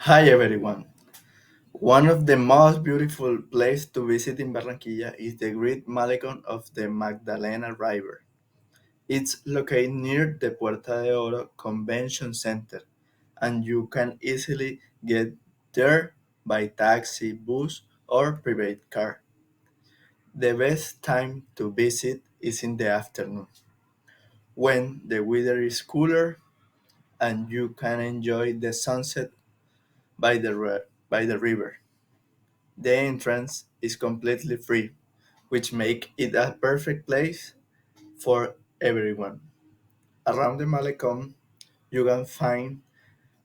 Hi everyone. One of the most beautiful places to visit in Barranquilla is the Great Malecon of the Magdalena River. It's located near the Puerta de Oro Convention Center, and you can easily get there by taxi, bus, or private car. The best time to visit is in the afternoon, when the weather is cooler and you can enjoy the sunset by the river. The entrance is completely free, which makes it a perfect place for everyone. Around the Malecon, you can find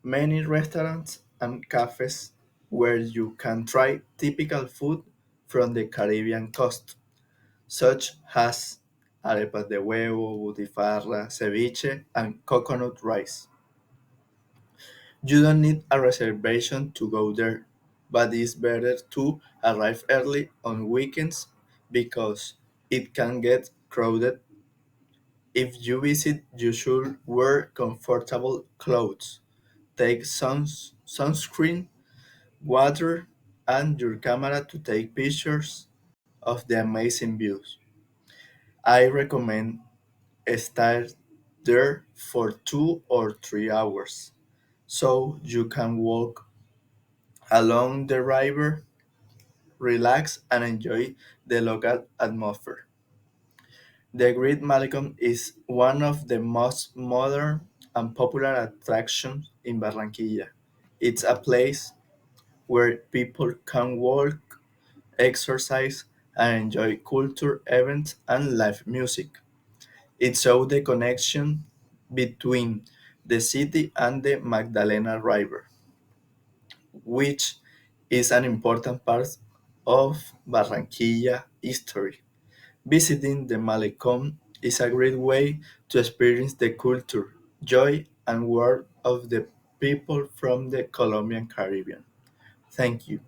many restaurants and cafes where you can try typical food from the Caribbean coast, such as arepas de huevo, butifarra, ceviche, and coconut rice. You don't need a reservation to go there, but it's better to arrive early on weekends because it can get crowded. If you visit, you should wear comfortable clothes, take sunscreen, water, and your camera to take pictures of the amazing views. I recommend stay there for 2 or 3 hours so you can walk along the river, relax, and enjoy the local atmosphere. The Great Malecon is one of the most modern and popular attractions in Barranquilla. It's a place where people can walk, exercise, and enjoy culture events and live music. It shows the connection between the city and the Magdalena River, which is an important part of Barranquilla history. Visiting the Malecón is a great way to experience the culture, joy, and world of the people from the Colombian Caribbean. Thank you.